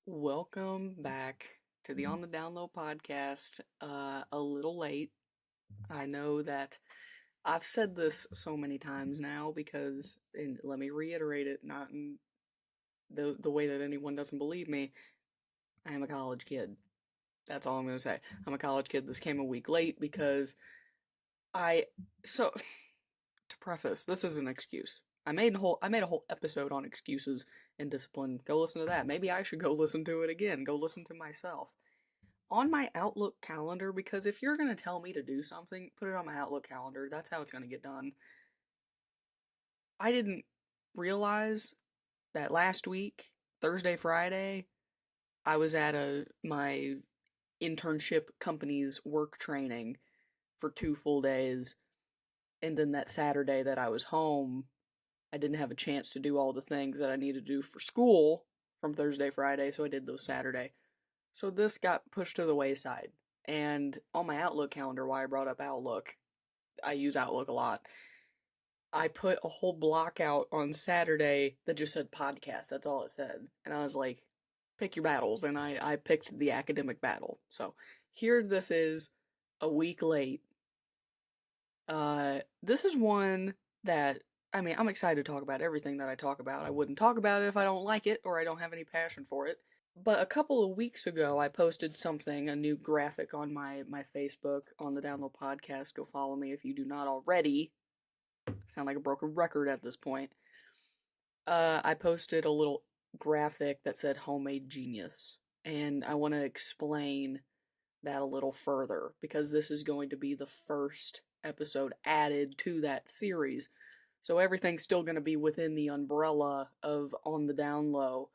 Welcome back to the On the Down Low podcast. A little late. I know that I've said this so many times now because, and let me reiterate it, not in the way that anyone doesn't believe me. I am a college kid. That's all I'm going to say. I'm a college kid. This came a week late because I so to preface, this is an excuse. I made a whole episode on excuses and discipline. Go listen to that. Maybe I should go listen to it again. Go listen to myself. On my Outlook calendar, because if you're going to tell me to do something, put it on my Outlook calendar. That's how it's going to get done. I didn't realize that last week, Thursday, Friday, I was at my internship company's work training for 2 full days. And then that Saturday that I was home, I didn't have a chance to do all the things that I needed to do for school from Thursday, Friday, so I did those Saturday. So this got pushed to the wayside. And on my Outlook calendar, why I brought up Outlook, I use Outlook a lot. I put a whole block out on Saturday that just said podcast. That's all it said. And I was like, pick your battles. And I picked the academic battle. So here this is a week late. This is one that, I mean, I'm excited to talk about everything that I talk about. I wouldn't talk about it if I don't like it or I don't have any passion for it. But a couple of weeks ago, I posted something, a new graphic on my Facebook on the Download Podcast. Go follow me if you do not already. I sound like a broken record at this point. I posted a little graphic that said homemade genius. And I want to explain that a little further because this is going to be the first episode added to that series. So everything's still going to be within the umbrella of On the Down Low,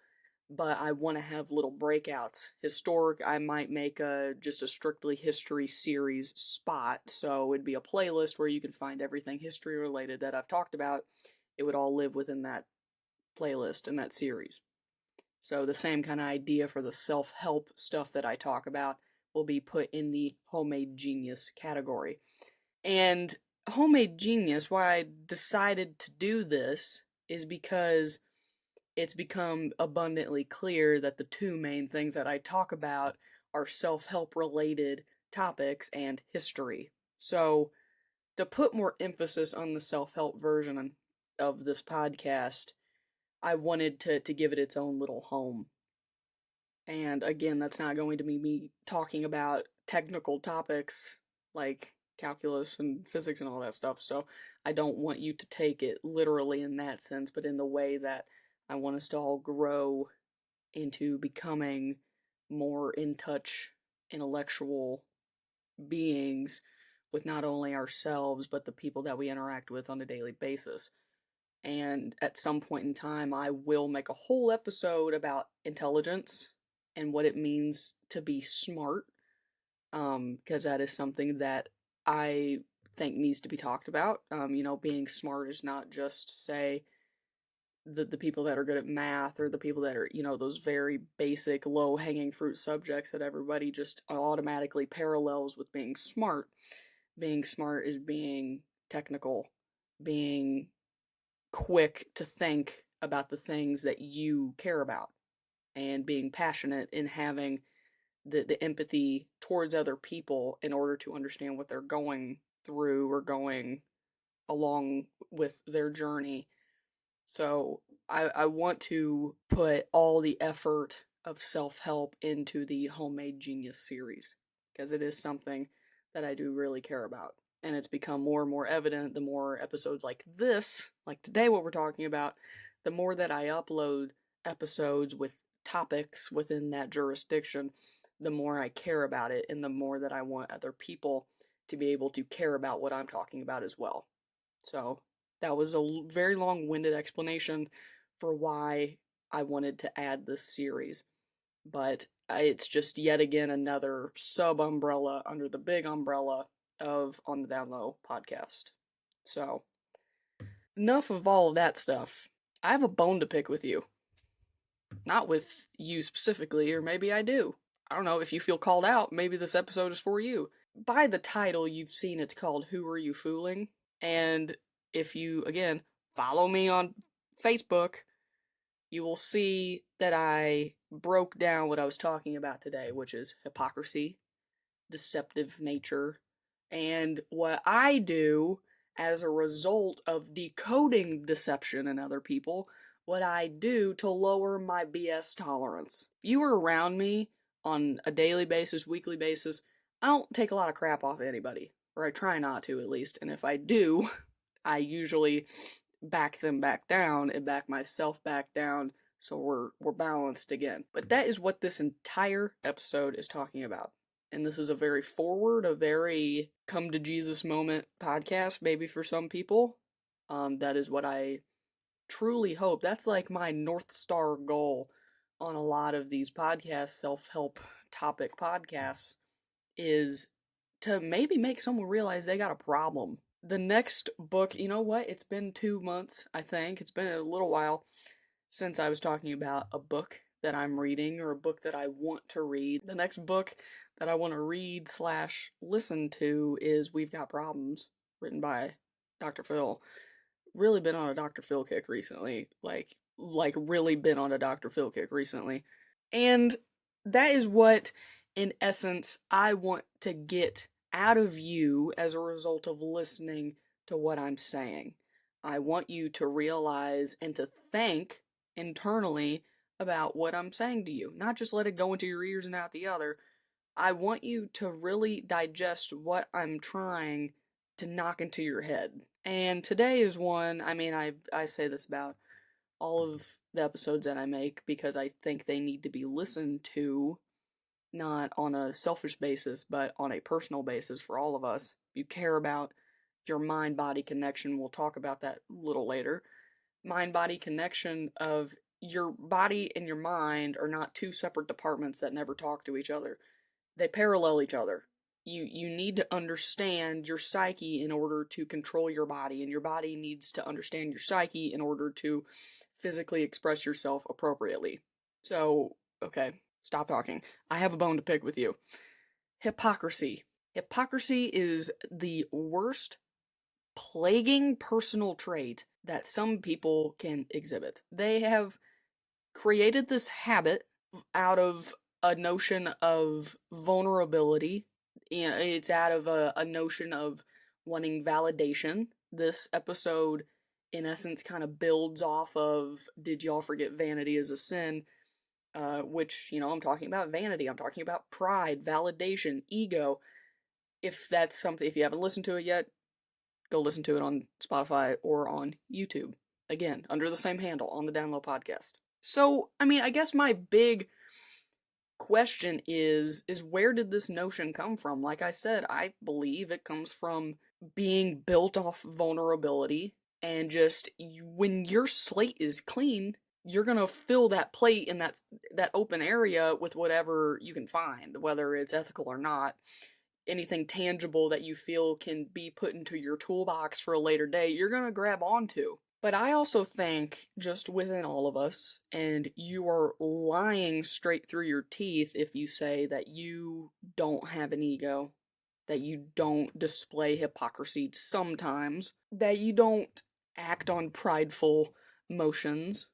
but I want to have little breakouts. Historic, I might make just a strictly history series spot, so it'd be a playlist where you can find everything history related that I've talked about. It would all live within that playlist and that series. So the same kind of idea for the self-help stuff that I talk about will be put in the homemade genius category. And homemade genius, why I decided to do this is because it's become abundantly clear that the two main things that I talk about are self-help related topics and history. So, to put more emphasis on the self-help version of this podcast, I wanted to give it its own little home. And again, that's not going to be me talking about technical topics like calculus and physics and all that stuff. So I don't want you to take it literally in that sense, but in the way that I want us to all grow into becoming more in touch intellectual beings with not only ourselves, but the people that we interact with on a daily basis. And at some point in time, I will make a whole episode about intelligence and what it means to be smart, because that is something that I think needs to be talked about. Being smart is not just, say, the people that are good at math or the people that are, those very basic, low hanging fruit subjects that everybody just automatically parallels with being smart. Being smart is being technical, being quick to think about the things that you care about, and being passionate in having the empathy towards other people in order to understand what they're going through or going along with their journey. So I want to put all the effort of self-help into the Homemade Genius series because it is something that I do really care about. And it's become more and more evident the more episodes like this, like today, what we're talking about, the more that I upload episodes with topics within that jurisdiction, the more I care about it and the more that I want other people to be able to care about what I'm talking about as well. So that was a very long-winded explanation for why I wanted to add this series. But it's just yet again another sub-umbrella under the big umbrella of On the Down Low podcast. So, enough of all of that stuff. I have a bone to pick with you. Not with you specifically, or maybe I do. I don't know, if you feel called out, maybe this episode is for you. By the title, you've seen it's called Who Are You Fooling? And if you, again, follow me on Facebook, you will see that I broke down what I was talking about today, which is hypocrisy, deceptive nature, and what I do as a result of decoding deception in other people, what I do to lower my BS tolerance. If you are around me on a daily basis, weekly basis, I don't take a lot of crap off anybody, or I try not to at least, and if I do, I usually back them back down and back myself back down so we're balanced again. But that is what this entire episode is talking about. And this is a very forward, a very come to Jesus moment podcast, maybe for some people. That is what I truly hope. That's like my North Star goal on a lot of these podcasts, self-help topic podcasts, is to maybe make someone realize they got a problem. The next book, you know what? It's been 2 months, I think. It's been a little while since I was talking about a book that I'm reading or a book that I want to read. The next book that I want to read slash listen to is We've Got Problems, written by Dr. Phil. Really been on a Dr. Phil kick recently. Like really been on a Dr. Phil kick recently. And that is what, in essence, I want to get out of you as a result of listening to what I'm saying. I want you to realize and to think internally about what I'm saying to you. Not just let it go into your ears and out the other. I want you to really digest what I'm trying to knock into your head. And today is one, I say this about all of the episodes that I make because I think they need to be listened to, not on a selfish basis, but on a personal basis for all of us. If you care about your mind-body connection, we'll talk about that a little later. Mind-body connection of your body and your mind are not two separate departments that never talk to each other. They parallel each other. You need to understand your psyche in order to control your body, and your body needs to understand your psyche in order to physically express yourself appropriately. So, okay, stop talking. I have a bone to pick with you. Hypocrisy. Hypocrisy is the worst plaguing personal trait that some people can exhibit. They have created this habit out of a notion of vulnerability. You know, it's out of a notion of wanting validation. This episode, in essence, kind of builds off of Did Y'all Forget Vanity is a Sin? Which, I'm talking about vanity, I'm talking about pride, validation, ego. If that's something, if you haven't listened to it yet, go listen to it on Spotify or on YouTube. Again, under the same handle, on the Download Podcast. So, I guess my big question is where did this notion come from? Like I said, I believe it comes from being built off vulnerability, and just when your slate is clean, you're gonna fill that plate in that open area with whatever you can find, whether it's ethical or not. Anything tangible that you feel can be put into your toolbox for a later day, you're gonna grab onto. But I also think, just within all of us, and you are lying straight through your teeth if you say that you don't have an ego, that you don't display hypocrisy sometimes, that you don't act on prideful motions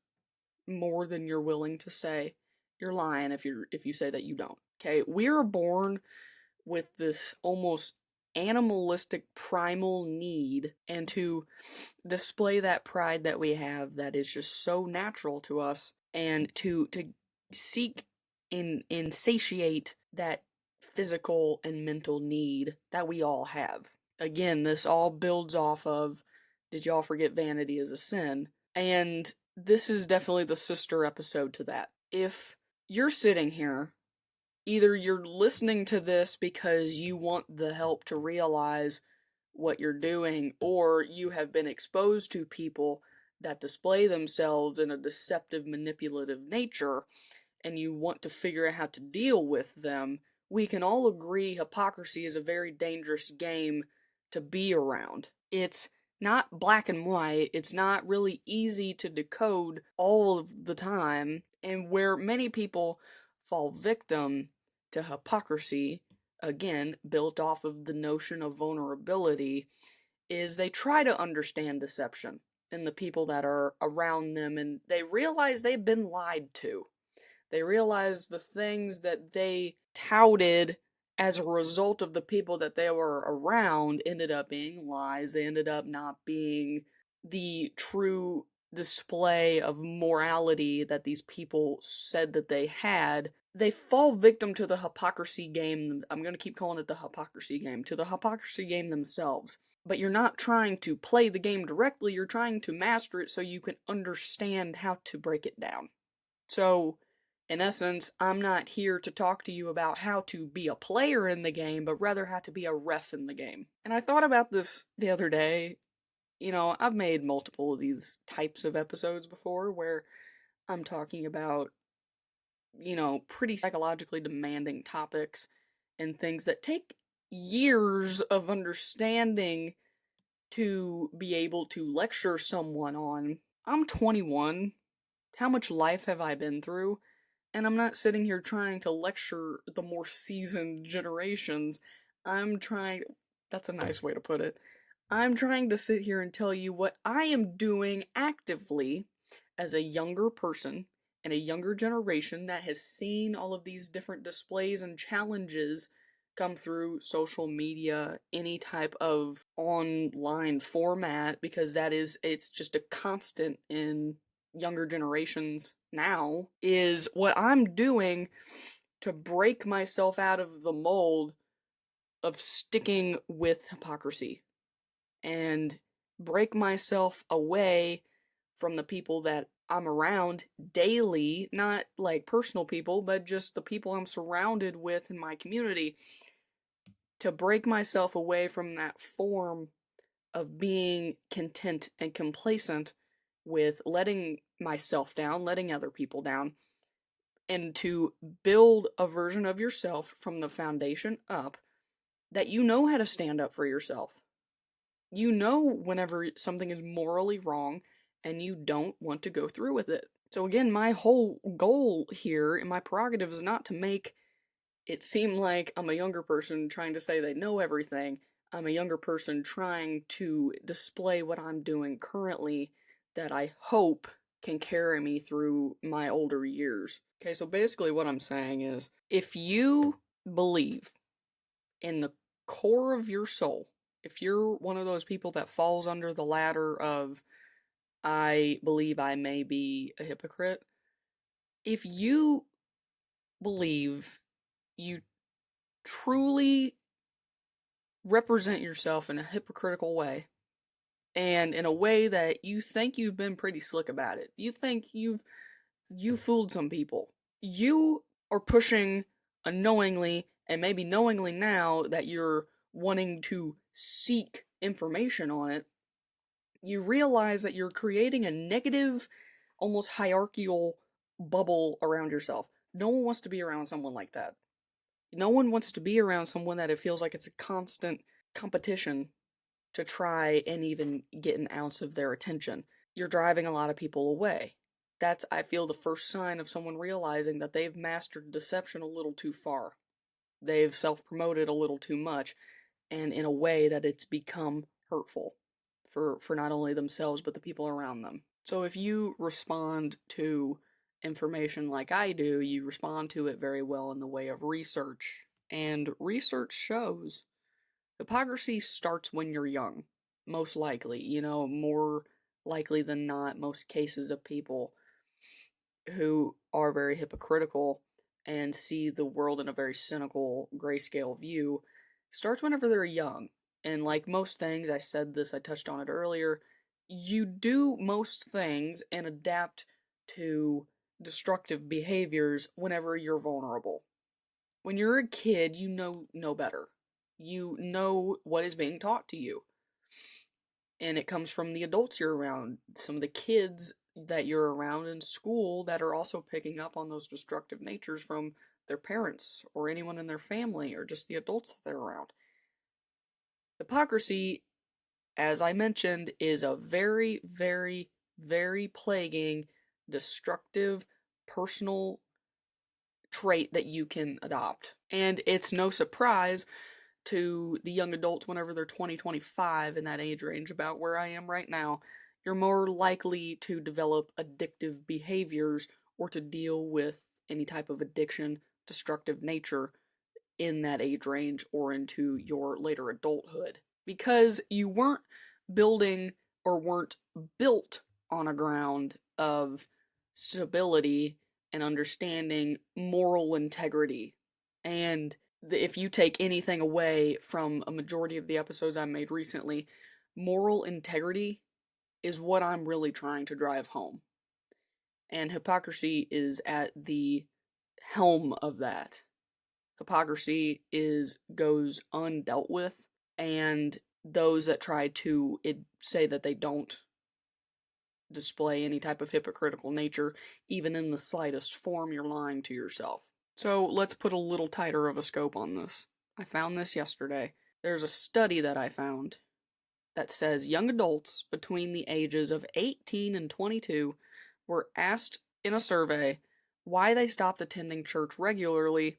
more than you're willing to say. You're lying if you say that you don't. Okay? We are born with this almost animalistic primal need, and to display that pride that we have that is just so natural to us, and to seek and satiate that physical and mental need that we all have. Again, this all builds off of Did Y'all Forget Vanity is a Sin? And this is definitely the sister episode to that. If you're sitting here, either you're listening to this because you want the help to realize what you're doing, or you have been exposed to people that display themselves in a deceptive, manipulative nature, and you want to figure out how to deal with them, we can all agree hypocrisy is a very dangerous game to be around. It's not black and white, it's not really easy to decode all of the time, and where many people fall victim to hypocrisy, again, built off of the notion of vulnerability, is they try to understand deception and the people that are around them, and they realize they've been lied to. They realized the things that they touted as a result of the people that they were around ended up being lies. They ended up not being the true display of morality that these people said that they had. They fall victim to the hypocrisy game. I'm going to keep calling it the hypocrisy game, to the hypocrisy game themselves. But you're not trying to play the game directly, you're trying to master it so you can understand how to break it down. So, in essence, I'm not here to talk to you about how to be a player in the game, but rather how to be a ref in the game. And I thought about this the other day. You know, I've made multiple of these types of episodes before where I'm talking about, pretty psychologically demanding topics and things that take years of understanding to be able to lecture someone on. I'm 21. How much life have I been through? And I'm not sitting here trying to lecture the more seasoned generations. I'm trying. That's a nice way to put it. I'm trying to sit here and tell you what I am doing actively as a younger person and a younger generation that has seen all of these different displays and challenges come through social media, any type of online format, because it's just a constant in younger generations now, is what I'm doing to break myself out of the mold of sticking with hypocrisy and break myself away from the people that I'm around daily, not like personal people, but just the people I'm surrounded with in my community, to break myself away from that form of being content and complacent with letting myself down, letting other people down, and to build a version of yourself from the foundation up that you know how to stand up for yourself. You know whenever something is morally wrong and you don't want to go through with it. So, again, my whole goal here and my prerogative is not to make it seem like I'm a younger person trying to say they know everything. I'm a younger person trying to display what I'm doing currently that I hope can carry me through my older years. Okay, so basically what I'm saying is if you believe in the core of your soul, if you're one of those people that falls under the ladder of, I believe I may be a hypocrite, if you believe you truly represent yourself in a hypocritical way, and in a way that you think you've been pretty slick about it, you think you fooled some people, you are pushing unknowingly and maybe knowingly now that you're wanting to seek information on it, you realize that you're creating a negative, almost hierarchical bubble around yourself. No one wants to be around someone like that. No one wants to be around someone that it feels like it's a constant competition to try and even get an ounce of their attention. You're driving a lot of people away. That's, I feel, the first sign of someone realizing that they've mastered deception a little too far. They've self promoted a little too much, and in a way that it's become hurtful for not only themselves but the people around them. So if you respond to information like I do, you respond to it very well in the way of research. And research shows hypocrisy starts when you're young, most likely. More likely than not, most cases of people who are very hypocritical and see the world in a very cynical, grayscale view starts whenever they're young. And like most things, I said this, I touched on it earlier, you do most things and adapt to destructive behaviors whenever you're vulnerable. When you're a kid, you know no better. You know what is being taught to you. And it comes from the adults you're around, some of the kids that you're around in school that are also picking up on those destructive natures from their parents or anyone in their family or just the adults that they're around. Hypocrisy, as I mentioned, is a very, very, very plaguing, destructive, personal trait that you can adopt. And it's no surprise to the young adults whenever they're 20, 25 in that age range, about where I am right now, you're more likely to develop addictive behaviors or to deal with any type of addiction, destructive nature in that age range or into your later adulthood. Because you weren't building or weren't built on a ground of stability and understanding moral integrity. And if you take anything away from a majority of the episodes I made recently, moral integrity is what I'm really trying to drive home. And hypocrisy is at the helm of that. Hypocrisy goes undealt with, and those that try to say that they don't display any type of hypocritical nature, even in the slightest form, you're lying to yourself. So let's put a little tighter of a scope on this. I found this yesterday. There's a study that I found that says young adults between the ages of 18 and 22 were asked in a survey why they stopped attending church regularly,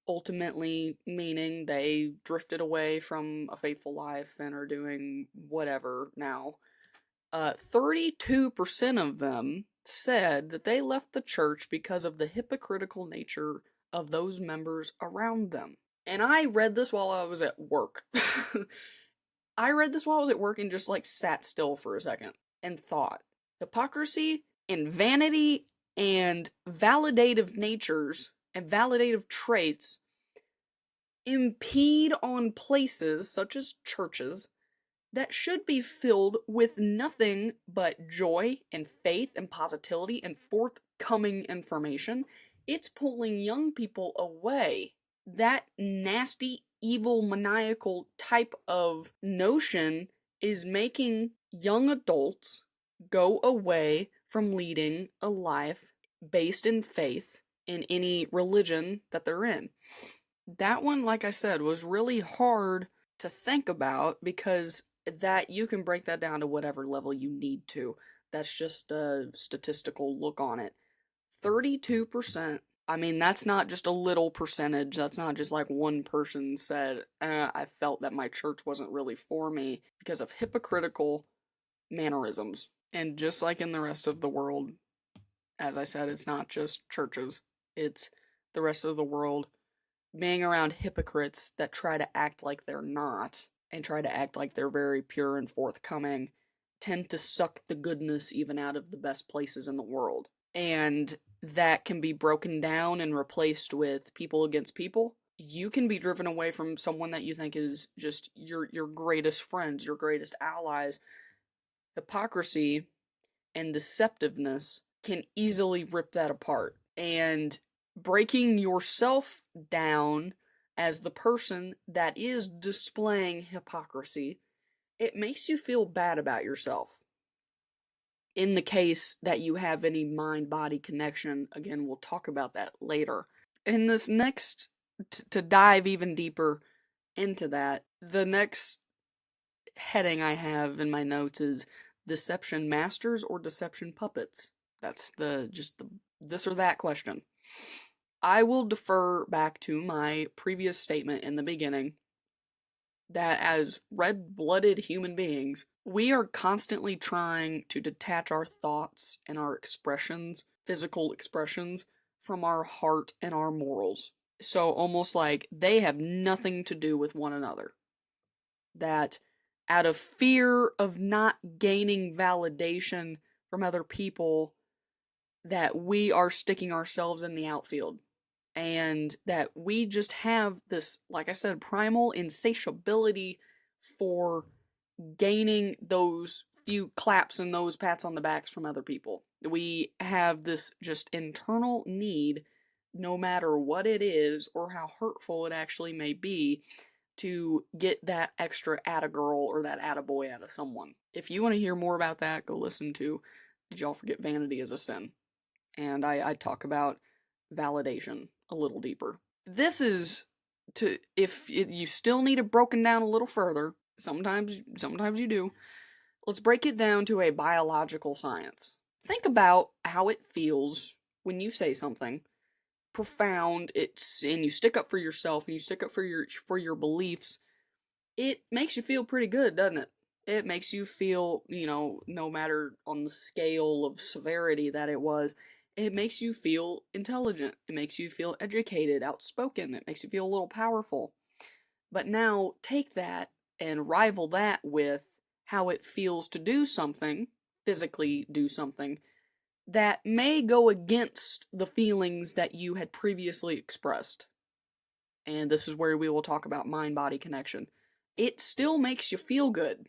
ultimately meaning they drifted away from a faithful life and are doing whatever now. 32% of them said that they left the church because of the hypocritical nature of those members around them. And I read this while I was at work. I read this while I was at work and just like sat still for a second and thought. Hypocrisy and vanity and validative natures and validative traits impede on places such as churches that should be filled with nothing but joy and faith and positivity and forthcoming information. It's pulling young people away. That nasty, evil, maniacal type of notion is making young adults go away from leading a life based in faith in any religion that they're in. That one, like I said, was really hard to think about because that you can break that down to whatever level you need to. That's just a statistical look on it. 32%. I mean, that's not just a little percentage. That's not just like one person said, I felt that my church wasn't really for me because of hypocritical mannerisms. And just like in the rest of the world, as I said, it's not just churches. It's the rest of the world being around hypocrites that try to act like they're not and try to act like they're very pure and forthcoming tend to suck the goodness even out of the best places in the world. And that can be broken down and replaced with people against people. You can be driven away from someone that you think is just your greatest friends, your greatest allies. Hypocrisy and deceptiveness can easily rip that apart. And breaking yourself down as the person that is displaying hypocrisy, it makes you feel bad about yourself. In the case that you have any mind-body connection, again, we'll talk about that later. In this next, to dive even deeper into that, the next heading I have in my notes is deception masters or deception puppets. That's just the this or that question. I will defer back to my previous statement in the beginning that as red-blooded human beings, we are constantly trying to detach our thoughts and our expressions, physical expressions, from our heart and our morals. So almost like they have nothing to do with one another. That out of fear of not gaining validation from other people, that we are sticking ourselves in the outfield. And that we just have this, like I said, primal insatiability for gaining those few claps and those pats on the backs from other people. We have this just internal need, no matter what it is or how hurtful it actually may be, to get that extra attagirl or that attaboy out of someone. If you want to hear more about that, go listen to Did Y'all Forget Vanity is a Sin? And I talk about validation a little deeper. This is if you still need it broken down a little further, sometimes you do, let's break it down to a biological science. Think about how it feels when you say something profound, and you stick up for yourself and you stick up for your beliefs. It makes you feel pretty good, doesn't it? It makes you feel, no matter on the scale of severity that it was, It makes you feel intelligent. It makes you feel educated, outspoken. It makes you feel a little powerful. But now take that and rival that with how it feels to do something, physically do something, that may go against the feelings that you had previously expressed. And this is where we will talk about mind-body connection. It still makes you feel good.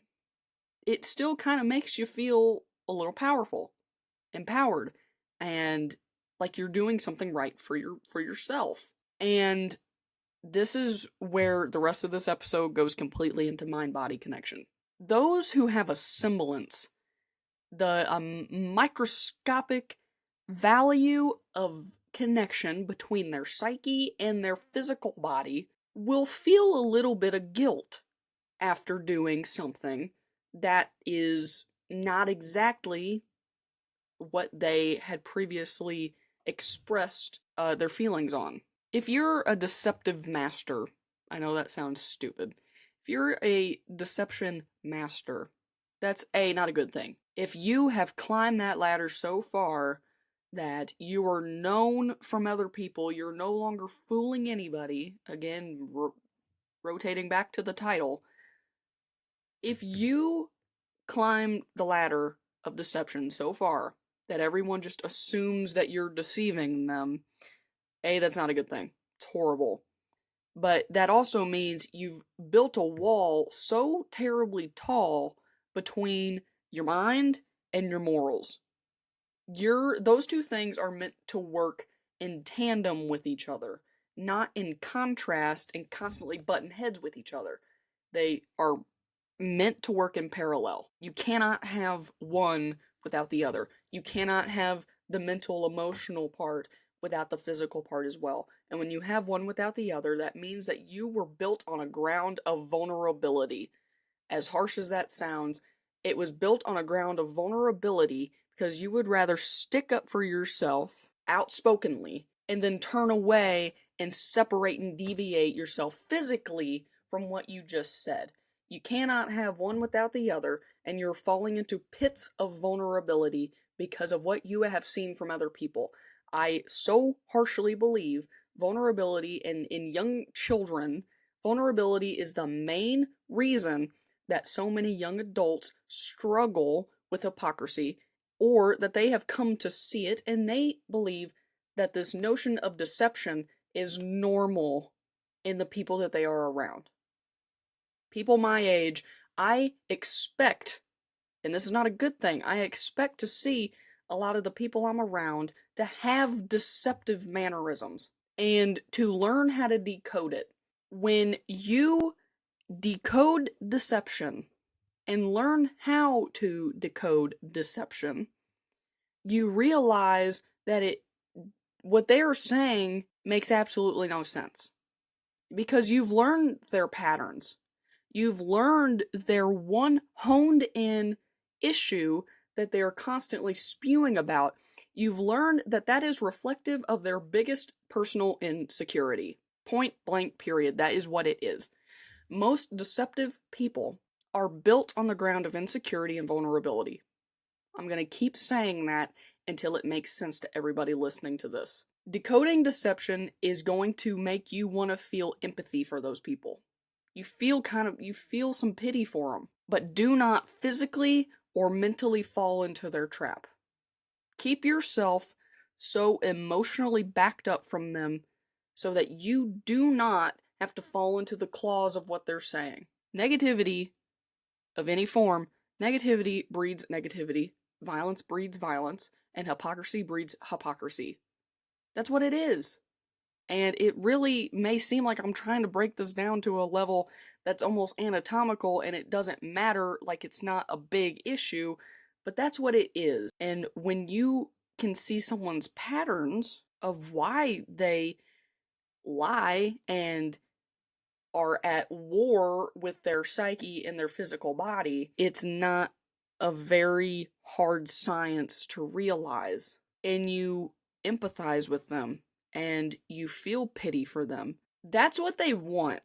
It still kind of makes you feel a little powerful, empowered, and like you're doing something right for yourself. And this is where the rest of this episode goes completely into mind-body connection. Those who have a semblance, the microscopic value of connection between their psyche and their physical body, will feel a little bit of guilt after doing something that is not exactly what they had previously expressed their feelings on. If you're a deceptive master, I know that sounds stupid. If you're a deception master, that's not a good thing. If you have climbed that ladder so far that you are known from other people, you're no longer fooling anybody, again, rotating back to the title, if you climb the ladder of deception so far that everyone just assumes that you're deceiving them, that's not a good thing. It's horrible. But that also means you've built a wall so terribly tall between your mind and your morals. Those two things are meant to work in tandem with each other, not in contrast and constantly button heads with each other. They are meant to work in parallel. You cannot have one without the other. You cannot have the mental, emotional part without the physical part as well. And when you have one without the other, that means that you were built on a ground of vulnerability. As harsh as that sounds, it was built on a ground of vulnerability because you would rather stick up for yourself outspokenly and then turn away and separate and deviate yourself physically from what you just said. You cannot have one without the other, and you're falling into pits of vulnerability because of what you have seen from other people. I so harshly believe vulnerability in young children, vulnerability is the main reason that so many young adults struggle with hypocrisy, or that they have come to see it and they believe that this notion of deception is normal in the people that they are around. People my age, I expect, and this is not a good thing, I expect to see a lot of the people I'm around to have deceptive mannerisms and to learn how to decode it. When you decode deception and learn how to decode deception, you realize that what they are saying makes absolutely no sense. Because you've learned their patterns. You've learned their one honed in issue that they are constantly spewing about. You've learned that that is reflective of their biggest personal insecurity. Point blank, period. That is what it is. Most deceptive people are built on the ground of insecurity and vulnerability. I'm going to keep saying that until it makes sense to everybody listening to this. Decoding deception is going to make you want to feel empathy for those people. You feel some pity for them, but do not physically or mentally fall into their trap. Keep yourself so emotionally backed up from them so that you do not have to fall into the claws of what they're saying. Negativity of any form, negativity breeds negativity, violence breeds violence, and hypocrisy breeds hypocrisy. That's what it is. And it really may seem like I'm trying to break this down to a level that's almost anatomical and it doesn't matter, like it's not a big issue, but that's what it is. And when you can see someone's patterns of why they lie and are at war with their psyche and their physical body, it's not a very hard science to realize. And you empathize with them and you feel pity for them. That's what they want.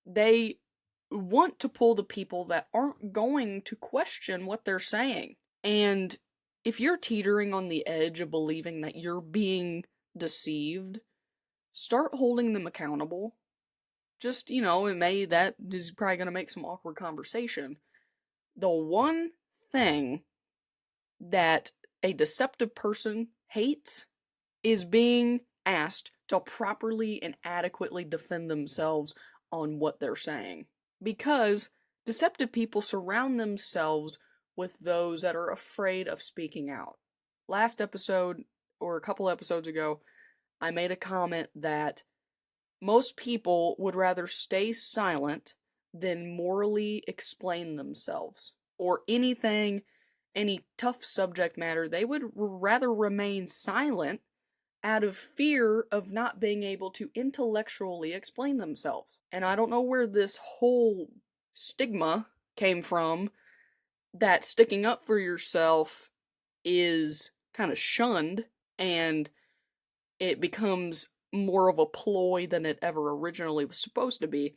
They want to pull the people that aren't going to question what they're saying. And If you're teetering on the edge of believing that you're being deceived, start holding them accountable. Just, that is probably going to make some awkward conversation. The one thing that a deceptive person hates is being asked to properly and adequately defend themselves on what they're saying. Because deceptive people surround themselves with those that are afraid of speaking out. Last episode, or a couple episodes ago, I made a comment that most people would rather stay silent than morally explain themselves. Or any tough subject matter, they would rather remain silent out of fear of not being able to intellectually explain themselves. And I don't know where this whole stigma came from that sticking up for yourself is kind of shunned and it becomes more of a ploy than it ever originally was supposed to be.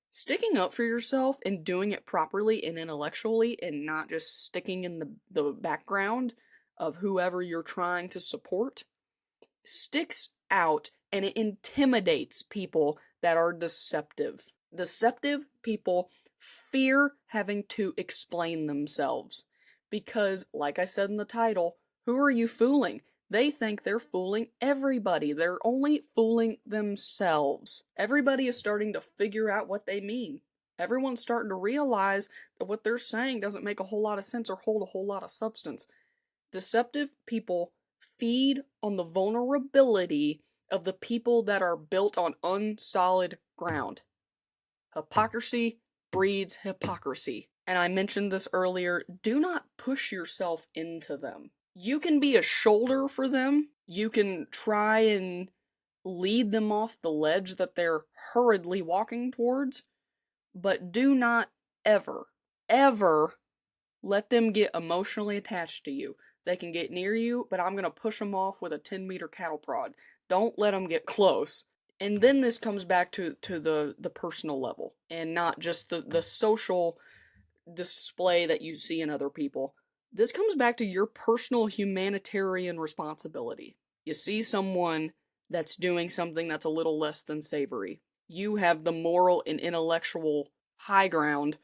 Sticking up for yourself and doing it properly and intellectually and not just sticking in the background of whoever you're trying to support sticks out and it intimidates people that are deceptive. Deceptive people fear having to explain themselves because, like I said in the title, who are you fooling? They think they're fooling everybody. They're only fooling themselves. Everybody is starting to figure out what they mean. Everyone's starting to realize that what they're saying doesn't make a whole lot of sense or hold a whole lot of substance. Deceptive people feed on the vulnerability of the people that are built on unsolid ground. Hypocrisy breeds hypocrisy. And I mentioned this earlier, do not push yourself into them. You can be a shoulder for them. You can try and lead them off the ledge that they're hurriedly walking towards, but do not ever, ever let them get emotionally attached to you. They can get near you, but I'm going to push them off with a 10-meter cattle prod. Don't let them get close. And then this comes back to the personal level and not just the social display that you see in other people. This comes back to your personal humanitarian responsibility. You see someone that's doing something that's a little less than savory. You have the moral and intellectual high ground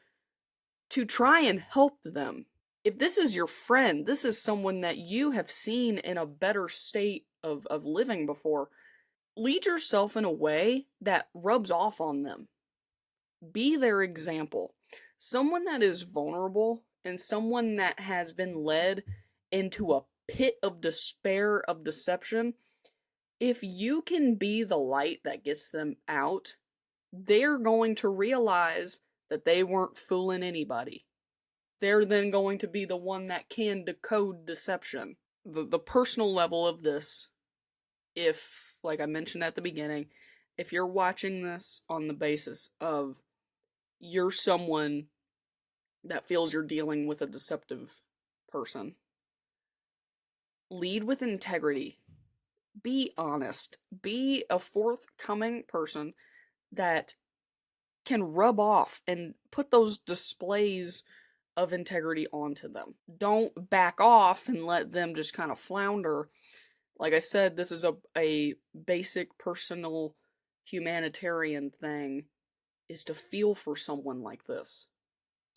to try and help them. If this is your friend, this is someone that you have seen in a better state of living before, lead yourself in a way that rubs off on them. Be their example. Someone that is vulnerable and someone that has been led into a pit of despair, of deception, if you can be the light that gets them out, they're going to realize that they weren't fooling anybody. They're then going to be the one that can decode deception. The personal level of this, if, like I mentioned at the beginning, if you're watching this on the basis of you're someone that feels you're dealing with a deceptive person, lead with integrity. Be honest. Be a forthcoming person that can rub off and put those displays of integrity onto them. Don't back off and let them just kind of flounder. Like I said, this is a basic personal humanitarian thing, is to feel for someone like this.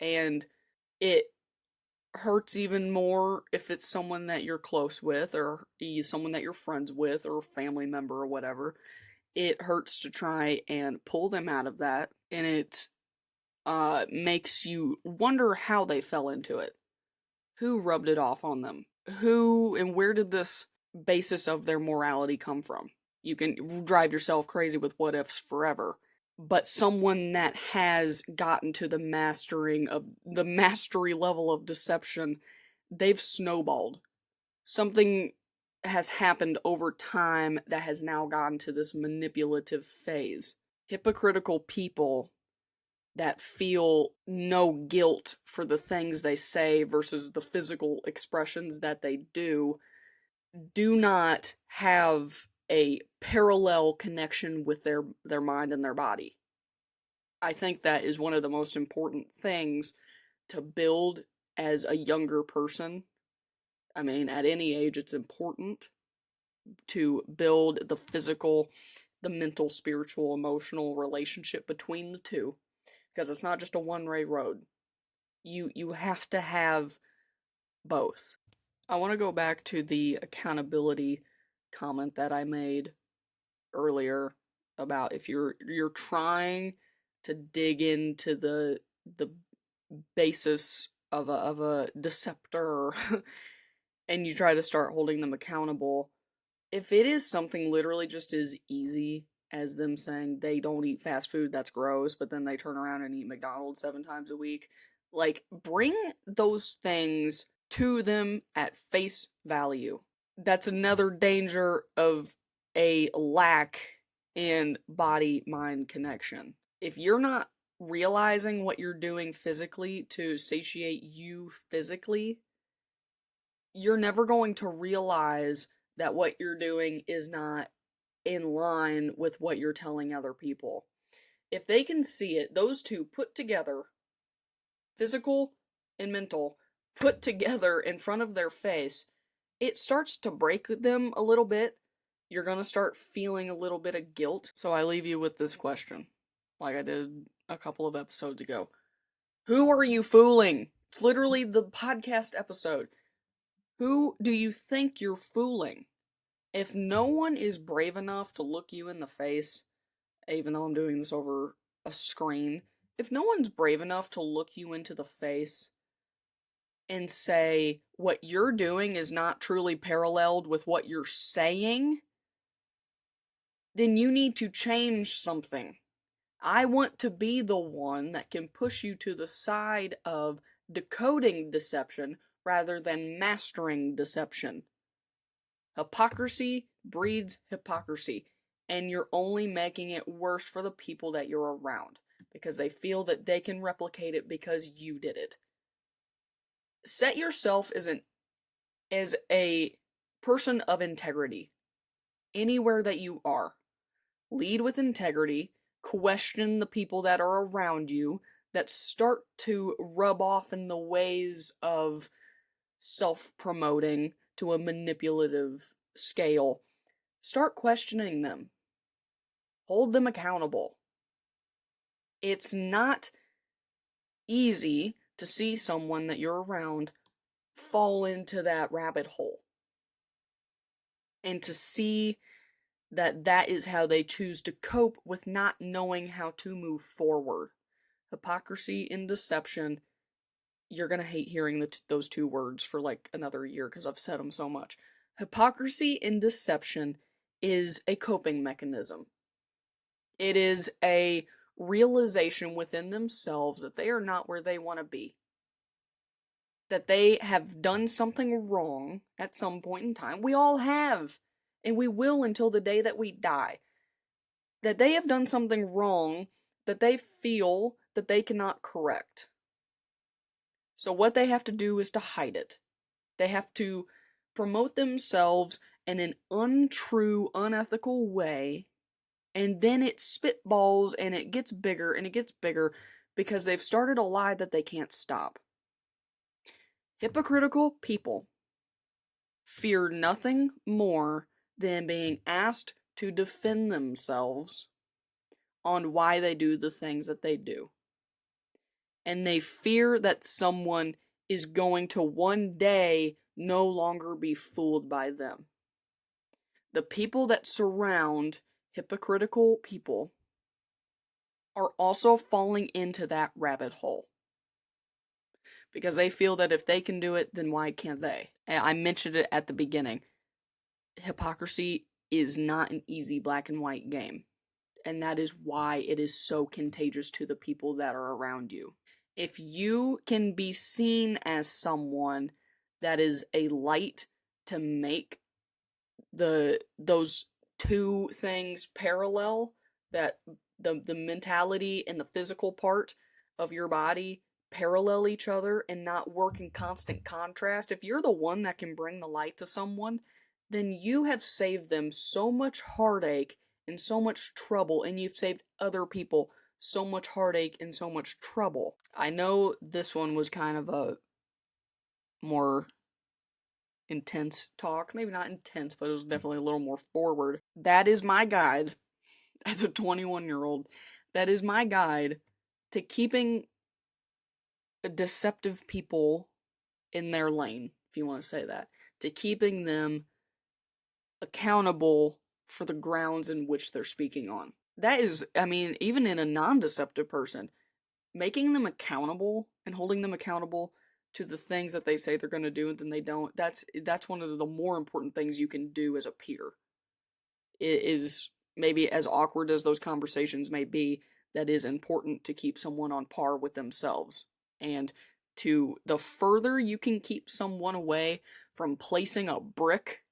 And it hurts even more if it's someone that you're close with or someone that you're friends with or a family member or whatever. It hurts to try and pull them out of that, and it makes you wonder how they fell into it. Who rubbed it off on them? Who and where did this basis of their morality come from? You can drive yourself crazy with what ifs forever, but someone that has gotten to the mastery level of deception, they've snowballed. Something has happened over time that has now gotten to this manipulative phase. Hypocritical people that feel no guilt for the things they say versus the physical expressions that they do not have a parallel connection with their mind and their body. I think that is one of the most important things to build as a younger person. I mean, at any age, it's important to build the physical, the mental, spiritual, emotional relationship between the two, because it's not just a one-way road. You have to have both. I want to go back to the accountability comment that I made earlier about if you're trying to dig into the basis of a deceptor and you try to start holding them accountable. If it is something literally just as easy as them saying they don't eat fast food, that's gross, but then they turn around and eat McDonald's 7 times a week, like, bring those things to them at face value. That's another danger of a lack in body mind connection. If you're not realizing what you're doing physically to satiate you physically, you're never going to realize that what you're doing is not in line with what you're telling other people. If they can see it, those two put together, physical and mental, put together in front of their face, it starts to break them a little bit. You're gonna start feeling a little bit of guilt. So I leave you with this question, like I did a couple of episodes ago. Who are you fooling? It's literally the podcast episode. Who do you think you're fooling? If no one is brave enough to look you in the face, even though I'm doing this over a screen, if no one's brave enough to look you into the face and say what you're doing is not truly paralleled with what you're saying, then you need to change something. I want to be the one that can push you to the side of decoding deception rather than mastering deception. Hypocrisy breeds hypocrisy, and you're only making it worse for the people that you're around because they feel that they can replicate it because you did it. Set yourself as a person of integrity anywhere that you are. Lead with integrity, question the people that are around you that start to rub off in the ways of self-promoting to a manipulative scale. Start questioning them. Hold them accountable. It's not easy to see someone that you're around fall into that rabbit hole and to see that that is how they choose to cope with not knowing how to move forward. Hypocrisy and deception. You're gonna hate hearing those two words for like another year because I've said them so much. Hypocrisy and deception is a coping mechanism. It is a realization within themselves that they are not where they want to be. That they have done something wrong at some point in time. We all have. And we will until the day that we die. That they have done something wrong that they feel that they cannot correct. So what they have to do is to hide it. They have to promote themselves in an untrue, unethical way, and then it spitballs and it gets bigger and it gets bigger because they've started a lie that they can't stop. Hypocritical people fear nothing more than being asked to defend themselves on why they do the things that they do. And they fear that someone is going to one day no longer be fooled by them. The people that surround hypocritical people are also falling into that rabbit hole. Because they feel that if they can do it, then why can't they? And I mentioned it at the beginning. Hypocrisy is not an easy black and white game. And that is why it is so contagious to the people that are around you. If you can be seen as someone that is a light to make those two things parallel, that the mentality and the physical part of your body parallel each other and not work in constant contrast, if you're the one that can bring the light to someone, then you have saved them so much heartache and so much trouble, and you've saved other people so much heartache and so much trouble. I know this one was kind of a more intense talk. Maybe not intense, but it was definitely a little more forward. That is my guide as a 21-year-old. That is my guide to keeping deceptive people in their lane, if you want to say that, to keeping them accountable for the grounds in which they're speaking on. That is, I mean, even in a non-deceptive person, making them accountable and holding them accountable to the things that they say they're going to do and then they don't, that's one of the more important things you can do as a peer. It is, maybe as awkward as those conversations may be, that is important to keep someone on par with themselves. And the further you can keep someone away from placing a brick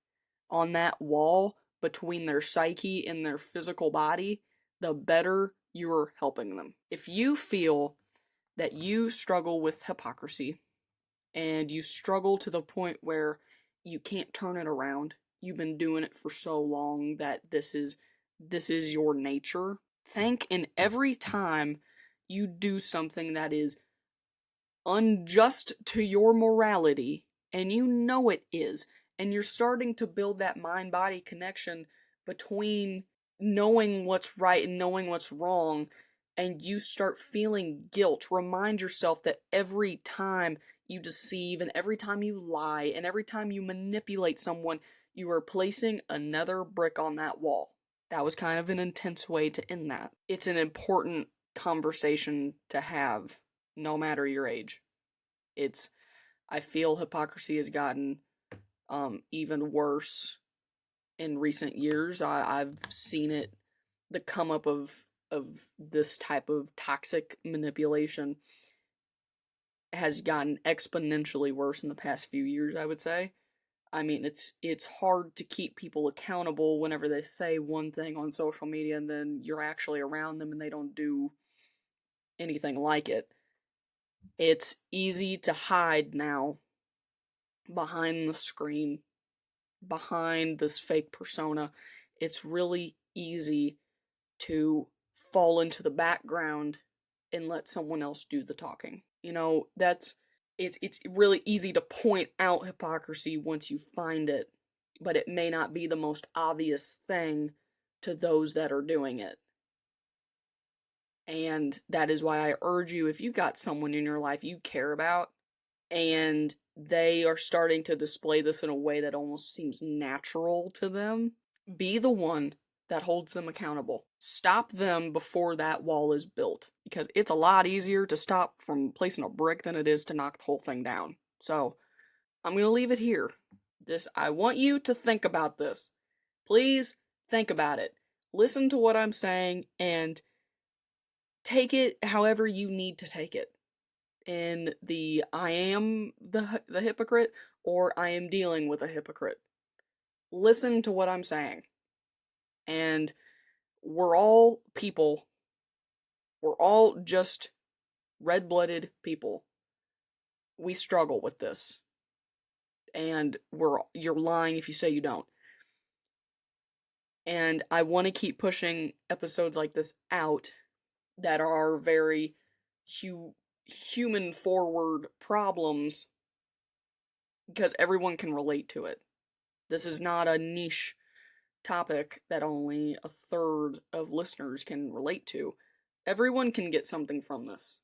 on that wall between their psyche and their physical body, the better you're helping them. If you feel that you struggle with hypocrisy and you struggle to the point where you can't turn it around, you've been doing it for so long that this is your nature, think in every time you do something that is unjust to your morality, and you know it is, and you're starting to build that mind-body connection between knowing what's right and knowing what's wrong, and you start feeling guilt, remind yourself that every time you deceive and every time you lie and every time you manipulate someone, you are placing another brick on that wall. That was kind of an intense way to end that. It's an important conversation to have, no matter your age. It's, I feel hypocrisy has gotten even worse in recent years. I've seen it, the come up of this type of toxic manipulation has gotten exponentially worse in the past few years, I would say. I mean, it's hard to keep people accountable whenever they say one thing on social media and then you're actually around them and they don't do anything like it. It's easy to hide now behind the screen, behind this fake persona. It's really easy to fall into the background and let someone else do the talking. You know, it's really easy to point out hypocrisy once you find it, but it may not be the most obvious thing to those that are doing it. And that is why I urge you, if you got someone in your life you care about and they are starting to display this in a way that almost seems natural to them, be the one that holds them accountable. Stop them before that wall is built, because it's a lot easier to stop from placing a brick than it is to knock the whole thing down. So, I'm going to leave it here. I want you to think about this. Please think about it. Listen to what I'm saying and take it however you need to take it. In the I am the hypocrite or I am dealing with a hypocrite. Listen to what I'm saying. And we're all people. We're all just red-blooded people. We struggle with this. And you're lying if you say you don't. And I want to keep pushing episodes like this out that are very human forward problems, because everyone can relate to it. This is not a niche topic that only a third of listeners can relate to. Everyone can get something from this.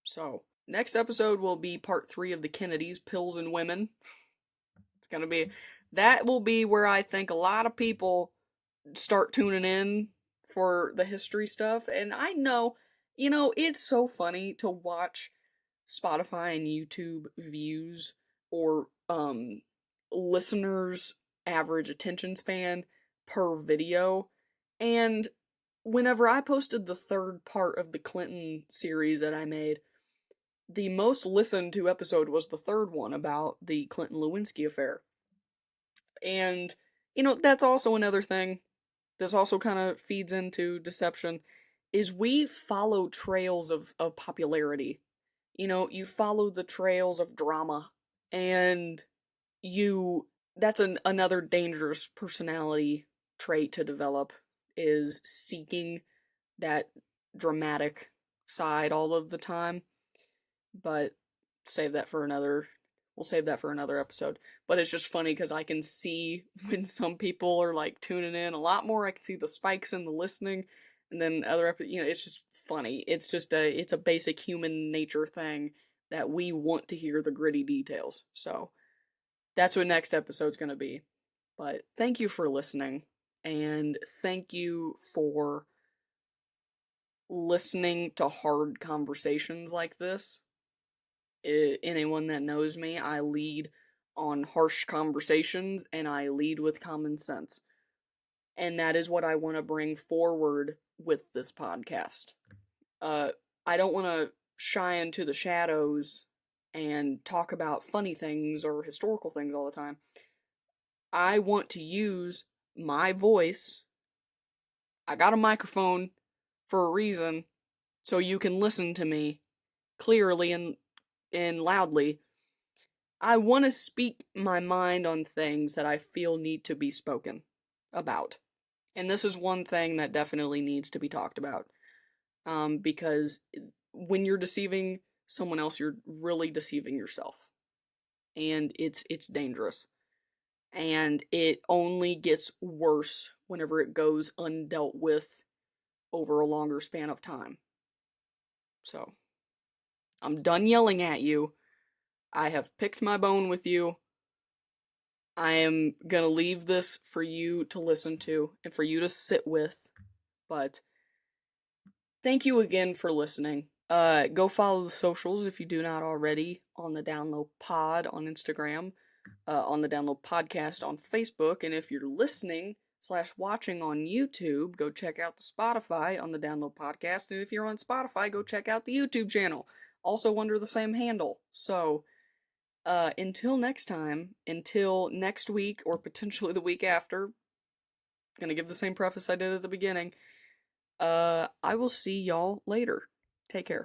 So, next episode will be part 3 of the Kennedys, Pills and Women. That will be where I think a lot of people start tuning in for the history stuff. And I know, it's so funny to watch Spotify and YouTube views or listeners' average attention span per video. And whenever I posted the third part of the Clinton series that I made, the most listened to episode was the third one about the Clinton-Lewinsky affair. And, that's also another thing. This also kind of feeds into deception, is we follow trails of popularity. You follow the trails of drama, and that's another dangerous personality trait to develop, is seeking that dramatic side all of the time. But save that for another we'll save that for another episode. But it's just funny because I can see when some people are like tuning in a lot more. I can see the spikes in the listening, and then it's just funny. It's a basic human nature thing that we want to hear the gritty details. So that's what next episode's gonna be. But thank you for listening, and thank you for listening to hard conversations like this. Anyone that knows me, I lead on harsh conversations and I lead with common sense. And that is what I want to bring forward with this podcast. Uh, I don't want to shy into the shadows and talk about funny things or historical things all the time. I want to use my voice. I got a microphone for a reason, so you can listen to me clearly and loudly. I want to speak my mind on things that I feel need to be spoken about. And this is one thing that definitely needs to be talked about. Because when you're deceiving someone else, you're really deceiving yourself. And it's dangerous. And it only gets worse whenever it goes undealt with over a longer span of time. So, I'm done yelling at you. I have picked my bone with you. I am gonna leave this for you to listen to and for you to sit with. But thank you again for listening. Go follow the socials if you do not already on the Download Pod on Instagram, on the Download Podcast on Facebook, and if you're listening/watching on YouTube, go check out the Spotify on the Download Podcast, and if you're on Spotify, go check out the YouTube channel, also under the same handle. So, until next time, until next week, or potentially the week after, gonna give the same preface I did at the beginning. I will see y'all later. Take care.